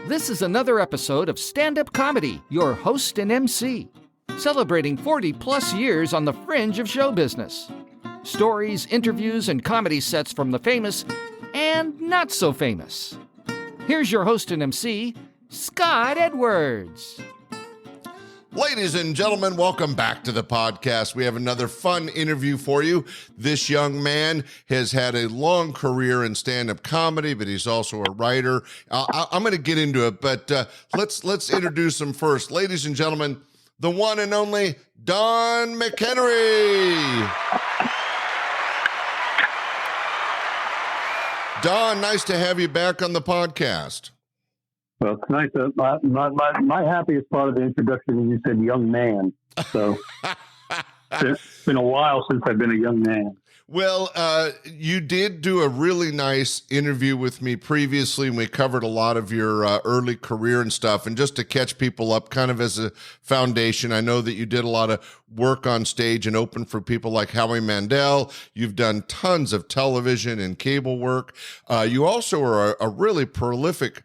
This is another episode of Standup Comedy, your host and MC, celebrating 40-plus years on the fringe of show business. Stories, interviews, and comedy sets from the famous and not so famous. Here's your host and MC, Scott Edwards. Ladies and gentlemen, welcome back to the podcast. We have another fun interview for you. This young man has had a long career in stand-up comedy, but he's also a writer. I'm going to get into it, but let's introduce him first. Ladies and gentlemen, the one and only Don McEnery. Don, nice to have you back on the podcast. Well, it's nice. My happiest part of the introduction is you said young man. So it's been a while since I've been a young man. Well, you did do a really nice interview with me previously, and we covered a lot of your early career and stuff. And just to catch people up kind of as a foundation, I know that you did a lot of work on stage and open for people like Howie Mandel. You've done tons of television and cable work. You also are a really prolific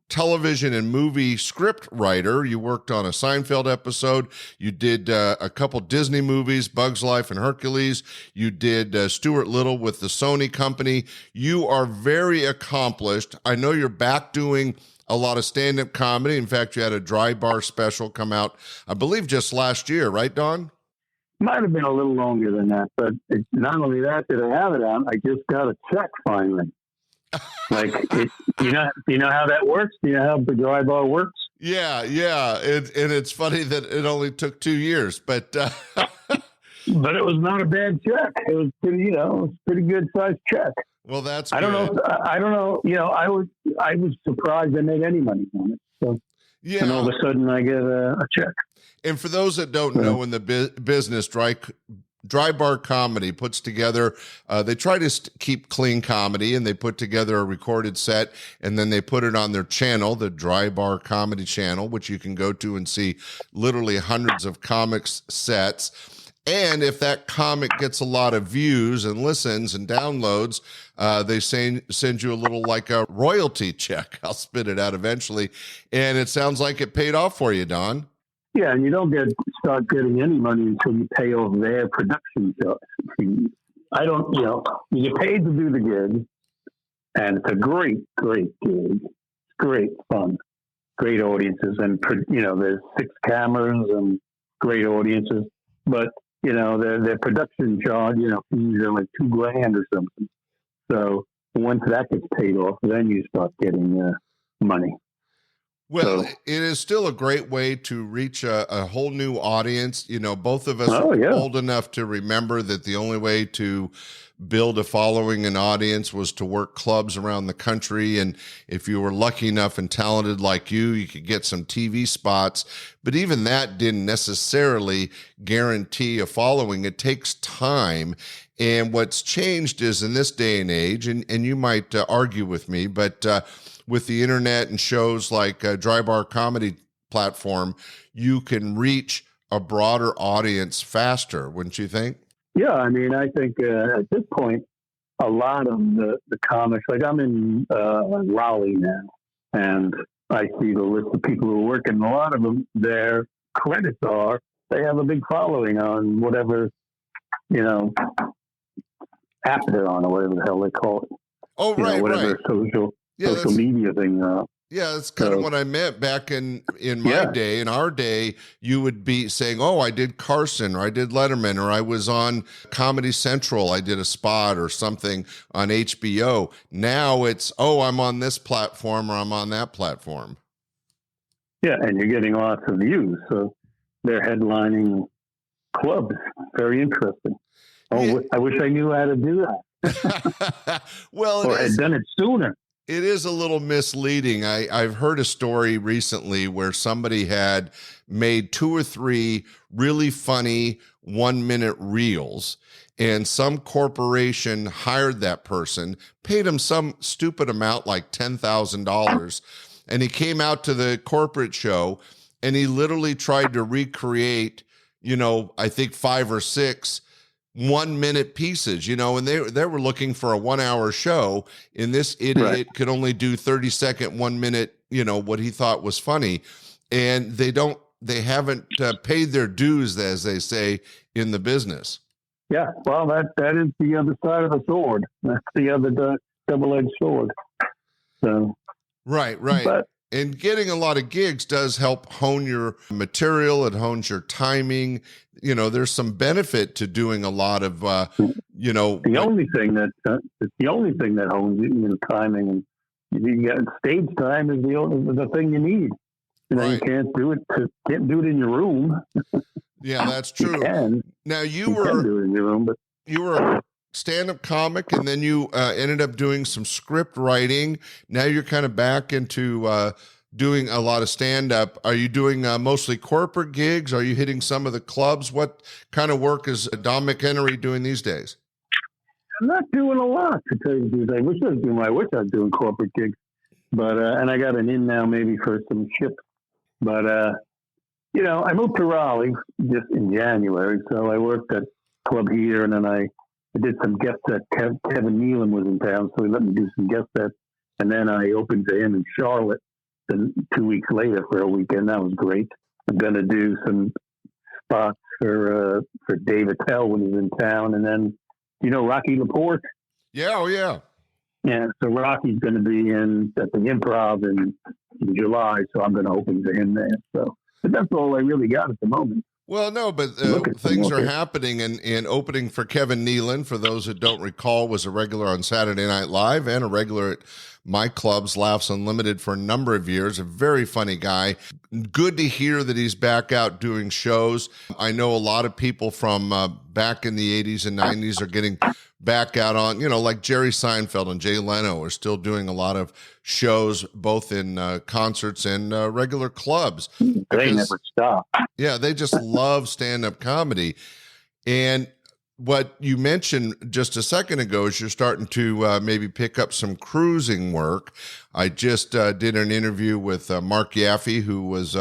television and movie script writer. You worked on a Seinfeld episode. You did a couple Disney movies, Bug's Life and Hercules. You did Stuart Little with the Sony company. You are very accomplished. I know you're back doing a lot of stand-up comedy. In fact, you had a Dry Bar special come out, I believe, just last year, right, Don? Might have been a little longer than that, but not only that did I have it on, I just got a check finally. Like, you know how that works? You know how the Dry Bar works? Yeah. And it's funny that it only took 2 years, but but it was not a bad check. It was pretty good sized check. Well, that's I don't know. I was surprised I made any money on it. So yeah, and all of a sudden I get a check. And for those that don't know, in the business, Dry Bar Comedy puts together, they try to keep clean comedy, and they put together a recorded set, and then they put it on their channel, the Dry Bar Comedy channel, which you can go to and see literally hundreds of comics sets. And if that comic gets a lot of views and listens and downloads, they send you a little like a royalty check. I'll spit it out eventually. And it sounds like it paid off for you, Don. Yeah, and you don't start getting any money until you pay off their production fees. I don't, you get paid to do the gig, and it's a great, great gig. It's great fun, great audiences, and there's 6 cameras and great audiences. But their production charge, fees are like $2,000 or something. So once that gets paid off, then you start getting money. Well, it is still a great way to reach a whole new audience. Both of us are old enough to remember that the only way to build a following and audience was to work clubs around the country. And if you were lucky enough and talented like you could get some TV spots. But even that didn't necessarily guarantee a following. It takes time. And what's changed is in this day and age, and you might argue with me, but with the internet and shows like Dry Bar Comedy platform, you can reach a broader audience faster, wouldn't you think? Yeah, I mean, I think at this point, a lot of the comics, like I'm in Raleigh now, and I see the list of people who work, and a lot of them, their credits are, they have a big following on whatever, app they're on, or whatever the hell they call it. Oh, right, whatever social media thing. Yeah, that's kind of what I meant back in my day. In our day, you would be saying, oh, I did Carson, or I did Letterman, or I was on Comedy Central. I did a spot or something on HBO. Now it's, oh, I'm on this platform or I'm on that platform. Yeah, and you're getting lots of views. So they're headlining clubs. Very interesting. Oh, yeah. I wish I knew how to do that. Well, or had done it sooner. It is a little misleading. I've heard a story recently where somebody had made 2 or 3 really funny 1-minute reels, and some corporation hired that person, paid him some stupid amount like $10,000, and he came out to the corporate show, and he literally tried to recreate, I think 5 or 6 1-minute pieces, and they were looking for a 1-hour show, and this idiot could only do 30-second 1-minute what he thought was funny, and they haven't paid their dues, as they say in the business. Yeah, well, that is the other side of the sword. That's the other double-edged sword. So, right. But, And getting a lot of gigs does help hone your material. It hones your timing. There's some benefit to doing a lot of, the only thing that hones timing, and you get stage time is the thing you need. Right. You can't do it in your room. Yeah, that's true. You can. Now You can do it in your room, but you were a stand-up comic, and then you ended up doing some script writing. Now you're kind of back into doing a lot of stand-up. Are you doing mostly corporate gigs? Are you hitting some of the clubs? What kind of work is Don McEnery doing these days? I'm not doing a lot, to tell you the truth. I wish I was doing corporate gigs, but and I got an in now maybe for some ships. But I moved to Raleigh just in January, so I worked at Club here, and then I did some guest sets. Kevin Nealon was in town, so he let me do some guest sets, and then I opened to him in Charlotte. Then 2 weeks later for a weekend, that was great. I'm gonna do some spots for Dave Attell when he's in town, and then Rocky Laporte. Yeah, oh yeah. Yeah, so Rocky's going to be at the Improv in July, so I'm going to open to him there. So, but that's all I really got at the moment. Well, no, but things are happening, and opening for Kevin Nealon, for those that don't recall, was a regular on Saturday Night Live and a regular at my club's Laughs Unlimited for a number of years. A very funny guy. Good to hear that he's back out doing shows. I know a lot of people from back in the 80s and 90s are getting back out on, like Jerry Seinfeld and Jay Leno are still doing a lot of shows, both in concerts and regular clubs. They never stop. Yeah, they just love stand-up comedy. And what you mentioned just a second ago is you're starting to maybe pick up some cruising work. I just did an interview with Mark Yaffe, who was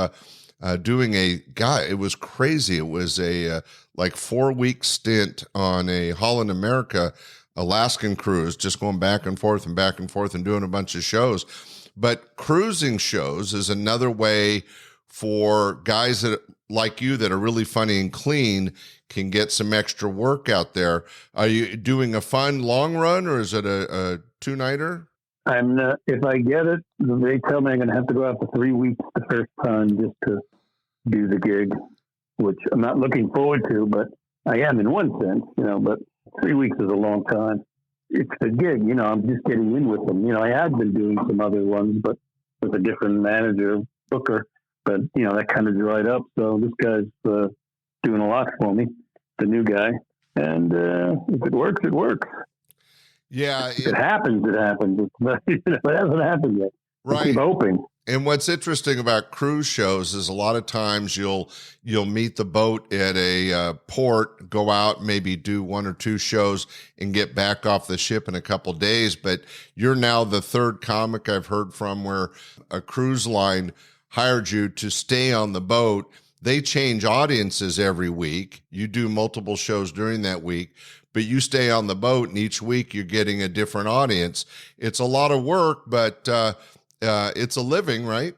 doing it was crazy. It was a 4-week stint on a Holland America Alaskan cruise, just going back and forth and doing a bunch of shows. But cruising shows is another way for guys that like you that are really funny and clean can get some extra work out there. Are you doing a fun long run, or is it a 2-nighter? I'm not, if I get it, they tell me I'm going to have to go out for 3 weeks the first time just to do the gig, which I'm not looking forward to, but I am in one sense, but 3 weeks is a long time. It's the gig, I'm just getting in with them. I had been doing some other ones, but with a different manager, booker, but, that kind of dried up. So this guy's doing a lot for me, the new guy. And if it works, it works. Yeah. If it happens, it happens. It hasn't happened yet. Right. I keep hoping. And what's interesting about cruise shows is a lot of times you'll meet the boat at a port, go out, maybe do 1 or 2 shows and get back off the ship in a couple of days. But you're now the third comic I've heard from where a cruise line hired you to stay on the boat. They change audiences every week. You do multiple shows during that week, but you stay on the boat, and each week you're getting a different audience. It's a lot of work, but it's a living, right?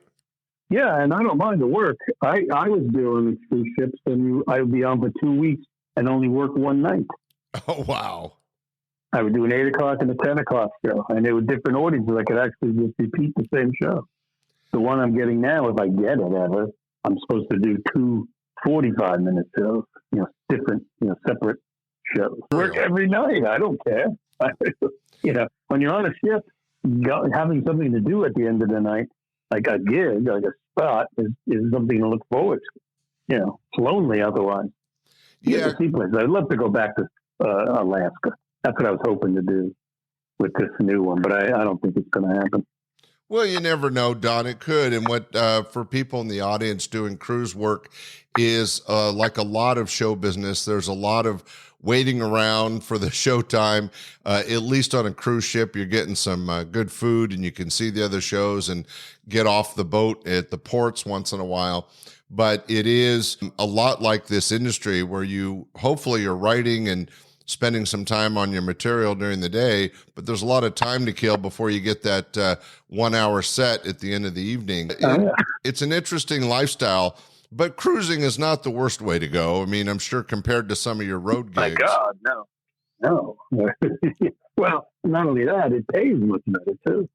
Yeah, and I don't mind the work. I was doing cruise ships, and I would be on for 2 weeks and only work one night. Oh, wow. I would do an 8 o'clock and a 10 o'clock show, and they were different audiences. I could actually just repeat the same show. The one I'm getting now, if I get it ever, I'm supposed to do 2 45-minute shows, different, separate shows. Work every night. I don't care. When you're on a ship, having something to do at the end of the night, like a gig, like a spot, is something to look forward to. It's lonely otherwise. Yeah. I'd love to go back to Alaska. That's what I was hoping to do with this new one, but I don't think it's going to happen. Well, you never know, Don. It could. And what for people in the audience doing cruise work is like a lot of show business. There's a lot of waiting around for the showtime. At least on a cruise ship, you're getting some good food, and you can see the other shows and get off the boat at the ports once in a while. But it is a lot like this industry where you hopefully are writing and spending some time on your material during the day, but there's a lot of time to kill before you get that 1 hour set at the end of the evening. It's an interesting lifestyle, but cruising is not the worst way to go. I mean, I'm sure compared to some of your road gigs. My God, no. Well, not only that, it pays much better too.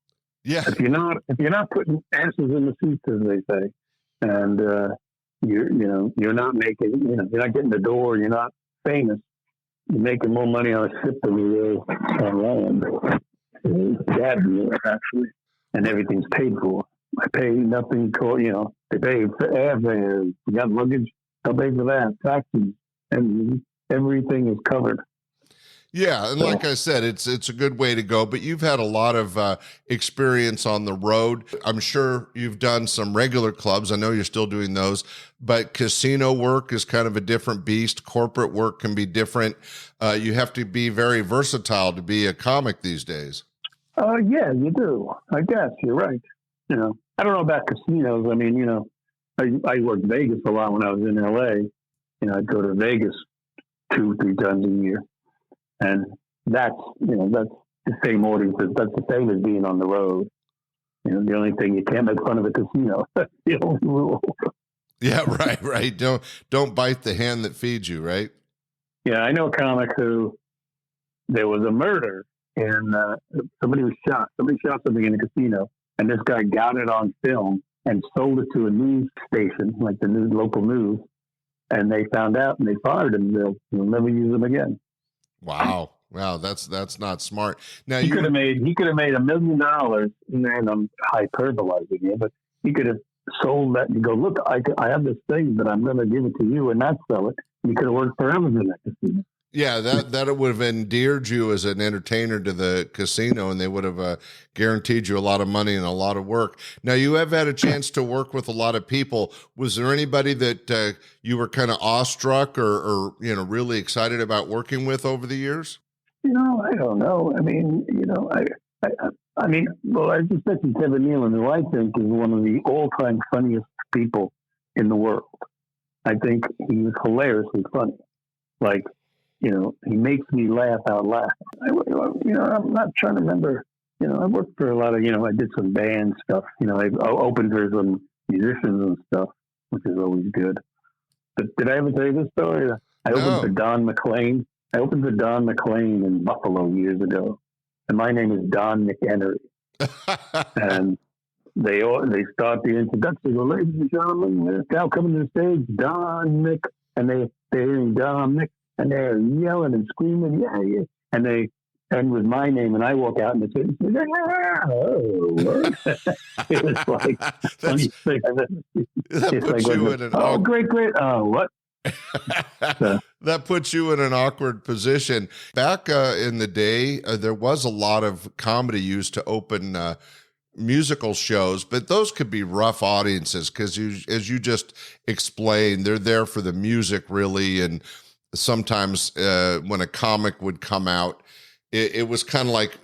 Yeah. If you're not putting asses in the seats, as they say, and you're not making, you're not getting the door, you're not famous, you're making more money on a ship than you will on land. It's bad news, actually, and everything's paid for. I pay nothing. They pay for airfares. You got luggage, they'll pay for that. Taxis, and everything is covered. Yeah, and like I said, it's a good way to go, but you've had a lot of experience on the road. I'm sure you've done some regular clubs. I know you're still doing those, but casino work is kind of a different beast. Corporate work can be different. You have to be very versatile to be a comic these days. Yeah, you do. I guess you're right. I don't know about casinos. I mean, I worked Vegas a lot when I was in LA. I'd go to Vegas 2-3 times a year. And that's the same audience. That's the same as being on the road. The only thing, you can't make fun of a casino. That's the only rule. Yeah, right. Don't bite the hand that feeds you, right? Yeah, I know a comic who there was a murder and somebody was shot. Somebody shot something in a casino, and this guy got it on film and sold it to a news station, like the local news. And they found out and they fired him. They'll never use him again. Wow, that's not smart. Now he could have made $1 million, and I'm hyperbolizing here, but he could have sold that and go, look, I have this thing that I'm going to give it to you and not sell it. You could have worked forever in that casino. Yeah, that would have endeared you as an entertainer to the casino, and they would have guaranteed you a lot of money and a lot of work. Now, you have had a chance to work with a lot of people. Was there anybody that you were kind of awestruck or really excited about working with over the years? I don't know. I mean, I just mentioned Kevin Nealon, who I think is one of the all-time funniest people in the world. I think he was hilariously funny. Like, he makes me laugh out loud. I'm not trying to remember. I worked for a lot of, I did some band stuff. I opened for some musicians and stuff, which is always good. But did I ever tell you this story? I opened for Don McLean. I opened for Don McLean in Buffalo years ago, and my name is Don McEnery. And they start the introduction. Well, ladies and gentlemen, now coming to the stage, Don Mick, and they're hearing Don Mick. And they're yelling and screaming, yeah. And they end with my name, and I walk out and they say, it was like funny thing. Great. Oh, what? That puts you in an awkward position. Back in the day, there was a lot of comedy used to open musical shows, but those could be rough audiences because, as you just explained, they're there for the music, really, and sometimes when a comic would come out, it was kind of like,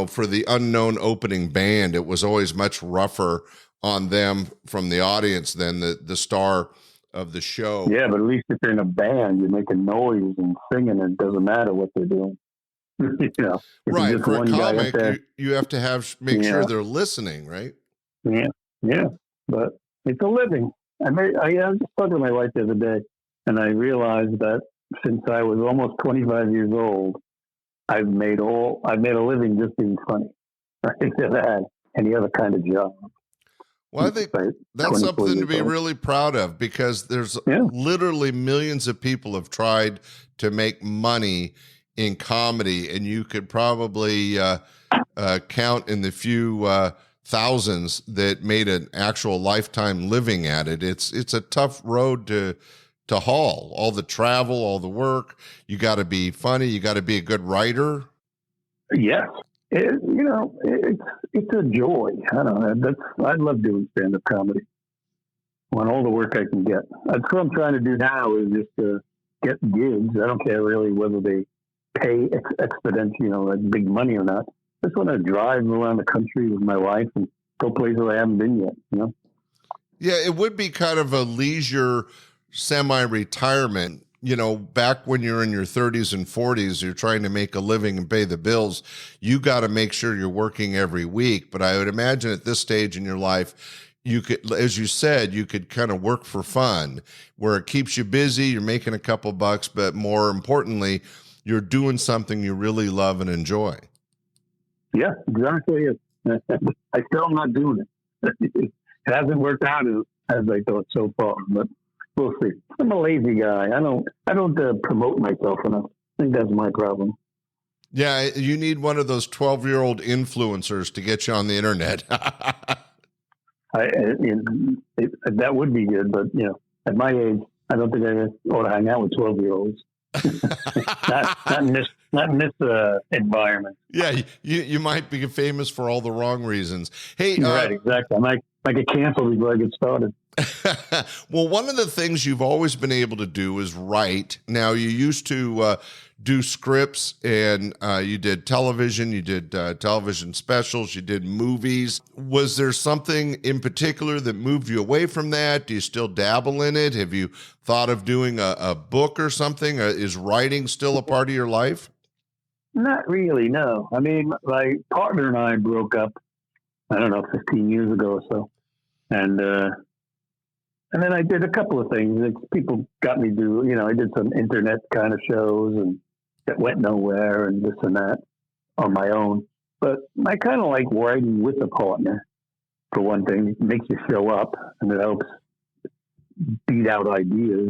for the unknown opening band, it was always much rougher on them from the audience than the star of the show. Yeah, but at least if you're in a band, you're making noise and singing, and it doesn't matter what they're doing. Right. For a comic, you have to make sure they're listening, right? Yeah. But it's a living. I was just talking to my wife the other day, and I realized that since I was almost 25 years old, I've made a living just being funny. I never had any other kind of job. Well, I think that's something to be really proud of, because there's literally millions of people have tried to make money in comedy, and you could probably count in the few thousands that made an actual lifetime living at it. It's a tough road to haul. All the travel, all the work. You got to be funny. You got to be a good writer. Yes. It's a joy. I don't know. I love doing stand-up comedy. I want all the work I can get. That's what I'm trying to do now, is just to get gigs. I don't care really whether they pay exponentially, like big money or not. I just want to drive around the country with my wife and go places I haven't been yet, Yeah, it would be kind of a leisure semi-retirement back when you're in your 30s and 40s, you're trying to make a living and pay the bills. You got to make sure you're working every week. But I would imagine at this stage in your life, you could, as you said, you could kind of work for fun, where it keeps you busy. You're making a couple bucks, but more importantly, you're doing something you really love and enjoy. Yeah, exactly. I still am not doing it. It hasn't worked out as I thought so far, but we'll see. I'm a lazy guy. I don't promote myself enough. I think that's my problem. Yeah, you need one of those 12-year-old influencers to get you on the internet. That would be good, but at my age, I don't think I ought to hang out with 12-year-olds. not in this environment. Yeah, you might be famous for all the wrong reasons. Hey, right, exactly. I might get canceled before I get started. Well, one of the things you've always been able to do is write. Now, you used to do scripts, and you did television, you did television specials, you did movies. Was there something in particular that moved you away from that? Do you still dabble in it? Have you thought of doing a book or something? Is writing still a part of your life? Not really, no. I mean, my partner and I broke up, I don't know, 15 years ago or so. And then I did a couple of things. People got me to I did some internet kind of shows and that went nowhere and this and that on my own. But I kind of like writing with a partner, for one thing. It makes you show up and it helps beat out ideas,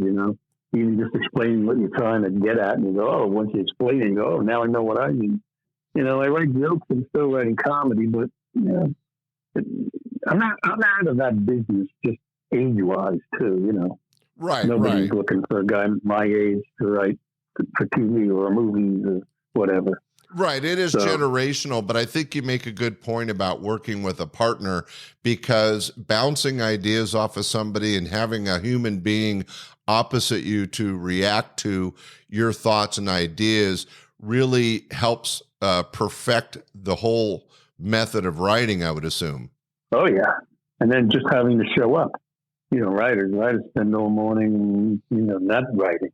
Even just explaining what you're trying to get at, and you go, once you explain it, you go, now I know what I mean. I write jokes and still writing comedy, but I'm not out of that business, just age-wise too, Right. Nobody's looking for a guy my age to write for TV or movies or whatever. Right. It is generational, but I think you make a good point about working with a partner, because bouncing ideas off of somebody and having a human being opposite you to react to your thoughts and ideas really helps perfect the whole method of writing, I would assume. Oh, yeah. And then just having to show up. Writers spend all morning, not writing.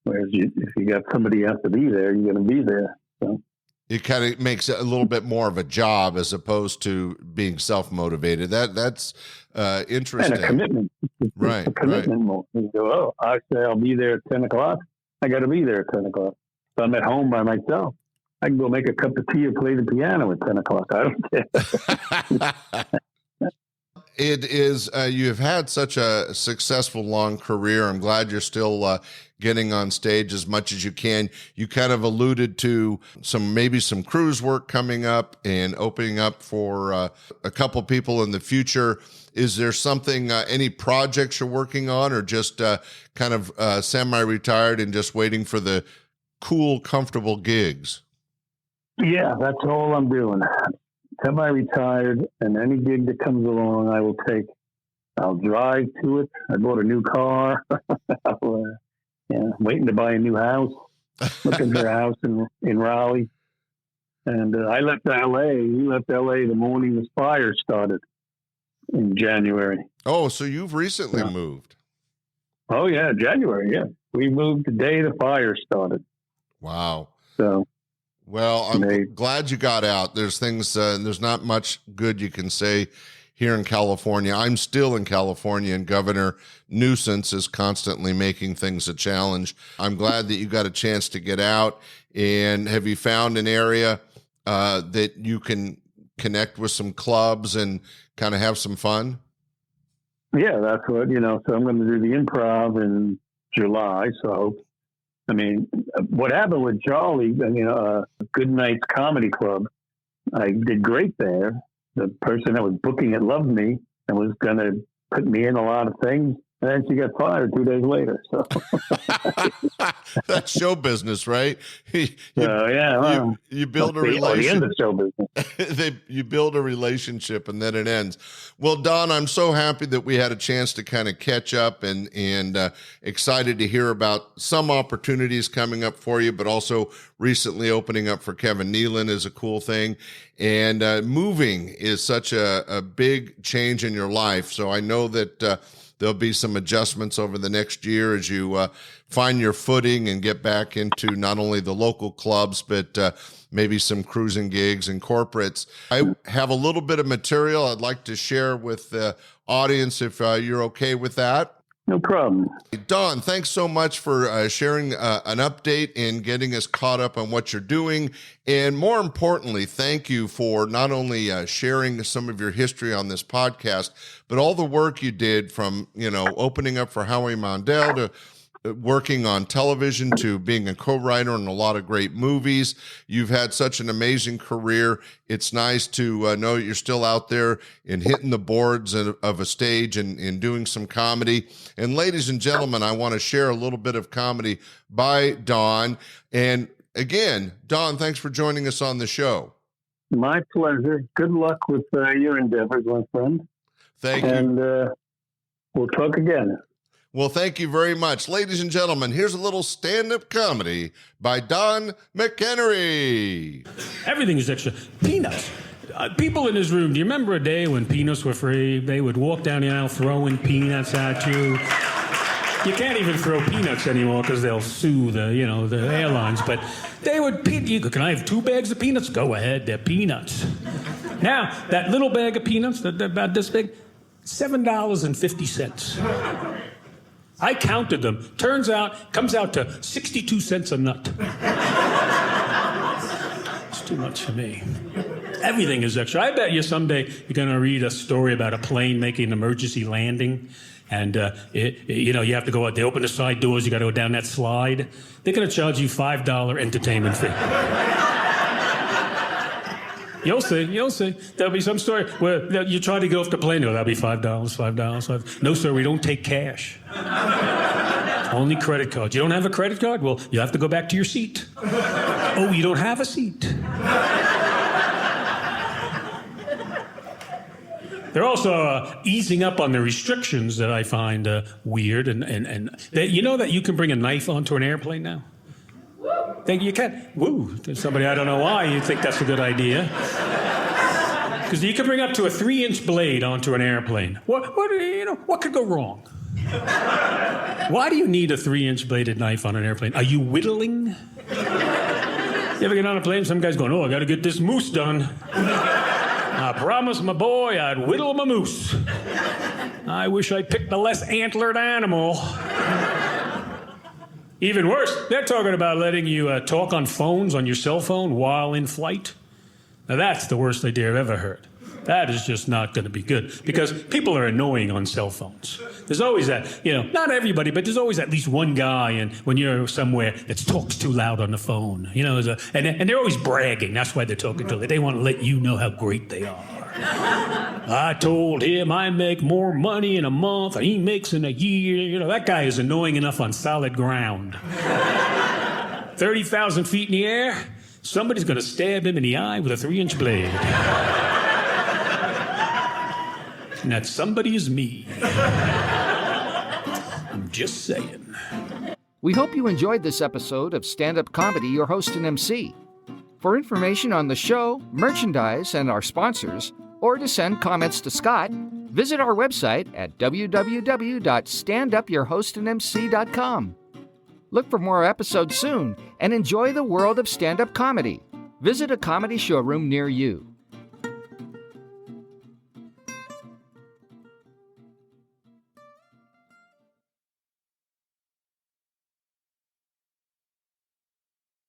Whereas if you got somebody else to be there, you're going to be there. So it kind of makes it a little bit more of a job as opposed to being self-motivated. That's interesting. And a commitment. Right. A commitment more. You go, I say I'll be there at 10 o'clock. I got to be there at 10 o'clock. If I'm at home by myself, I can go make a cup of tea or play the piano at 10 o'clock. I don't care. It is, you have had such a successful long career. I'm glad you're still getting on stage as much as you can. You kind of alluded to maybe some cruise work coming up and opening up for a couple people in the future. Is there something, any projects you're working on, or just kind of semi-retired and just waiting for the cool, comfortable gigs? Yeah, that's all I'm doing. Semi-retired, and any gig that comes along, I will take. I'll drive to it. I bought a new car. Waiting to buy a new house. Looking for a house in Raleigh. And I left L.A. We left L.A. the morning the fire started in January. Oh, so you've recently moved. Oh, yeah, January, yeah. We moved the day the fire started. Wow. So... Well, I'm glad you got out. There's things, there's not much good you can say here in California. I'm still in California, and Governor Newsom is constantly making things a challenge. I'm glad that you got a chance to get out. And have you found an area that you can connect with some clubs and kind of have some fun? Yeah, that's what, so I'm going to do the Improv in July, so what happened with Charlie, Good Night's Comedy Club, I did great there. The person that was booking it loved me and was going to put me in a lot of things. And then she got fired 2 days later. So that's show business, right? You build a relationship. The end of show business. You build a relationship and then it ends. Well, Don, I'm so happy that we had a chance to kind of catch up and excited to hear about some opportunities coming up for you, but also recently opening up for Kevin Nealon is a cool thing. And moving is such a big change in your life. So I know that there'll be some adjustments over the next year as you find your footing and get back into not only the local clubs, but maybe some cruising gigs and corporates. I have a little bit of material I'd like to share with the audience if you're okay with that. No problem. Don, thanks so much for sharing an update and getting us caught up on what you're doing. And more importantly, thank you for not only sharing some of your history on this podcast, but all the work you did from, opening up for Howie Mandel to working on television to being a co-writer on a lot of great movies. You've had such an amazing career. It's nice to know you're still out there and hitting the boards of a stage and doing some comedy. And ladies and gentlemen, I want to share a little bit of comedy by Don. And again, Don, thanks for joining us on the show. My pleasure. Good luck with your endeavors, my friend. Thank you. And we'll talk again. Well, thank you very much. Ladies and gentlemen, here's a little stand-up comedy by Don McEnery. Everything is extra. Peanuts. People in this room, do you remember a day when peanuts were free? They would walk down the aisle throwing peanuts at you. You can't even throw peanuts anymore because they'll sue the airlines. But they would, can I have 2 bags of peanuts? Go ahead, they're peanuts. Now, that little bag of peanuts, about this big, $7.50. I counted them. Comes out to 62 cents a nut. It's too much for me. Everything is extra. I bet you someday you're going to read a story about a plane making an emergency landing. And, you have to go out. They open the side doors. You got to go down that slide. They're going to charge you $5 entertainment fee. You'll see. There'll be some story where you try to get off the plane. Oh, that'll be $5. No, sir, we don't take cash. Only credit cards. You don't have a credit card? Well, you have to go back to your seat. Oh, you don't have a seat. They're also easing up on the restrictions that I find weird. And you know that you can bring a knife onto an airplane now? You can. Woo. There's somebody, I don't know why you think that's a good idea. Because you can bring up to a 3-inch blade onto an airplane. What could go wrong? Why do you need a 3-inch bladed knife on an airplane? Are you whittling? You ever get on a plane, some guy's going, I got to get this moose done. I promised my boy I'd whittle my moose. I wish I picked a less antlered animal. Even worse, they're talking about letting you talk on phones on your cell phone while in flight. Now that's the worst idea I've ever heard. That is just not going to be good because people are annoying on cell phones. There's always that, not everybody, but there's always at least one guy and when you're somewhere that talks too loud on the phone. And they're always bragging. That's why they're talking to you. They want to let you know how great they are. I told him I make more money in a month than he makes in a year. That guy is annoying enough on solid ground. 30,000 feet in the air, somebody's going to stab him in the eye with a 3-inch blade. And that somebody is me. I'm just saying. We hope you enjoyed this episode of Stand-Up Comedy, your host and MC. For information on the show, merchandise, and our sponsors, or to send comments to Scott, visit our website at www.standupyourhostandmc.com. Look for more episodes soon and enjoy the world of stand-up comedy. Visit a comedy showroom near you.